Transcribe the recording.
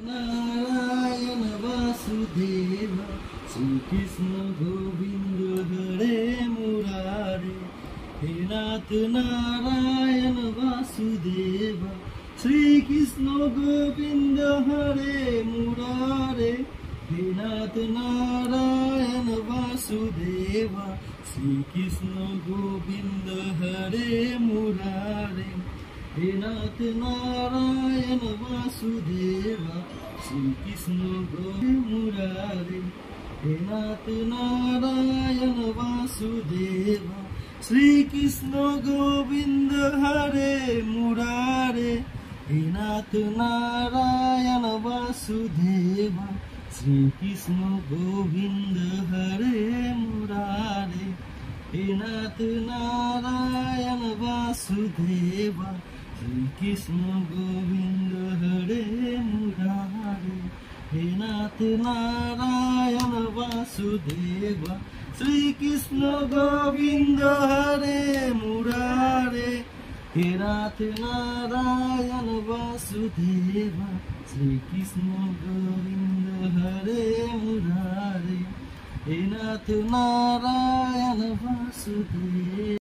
नारायण वासुदेव श्री कृष्ण गोविंद हरे मुरारे। हे नाथ नारायण वासुदेव श्री कृष्ण गोविंद हरे मुरारे। हे नाथ नारायण वासुदेव श्री कृष्ण गोविंद हरे मुरारे। हे नाथ नारायण वासुदेव श्री कृष्ण गोविंद मुरारे। हे नाथ नारायण वासुदेव श्री कृष्ण गोविंद हरे मुरारे। हे नाथ नारायण वासुदेव श्री कृष्ण गोविंद हरे मुरारे। हे नाथ नारायण वासुदेव श्री कृष्ण गोविंद हरे मुरारे। हे नाथ नारायण वासुदेव श्री कृष्ण गोविंद हरे मुरारे। हे नाथ नारायण वासुदेव श्री कृष्ण गोविंद हरे मुरारे। हे नाथ नारायण वासुदेव।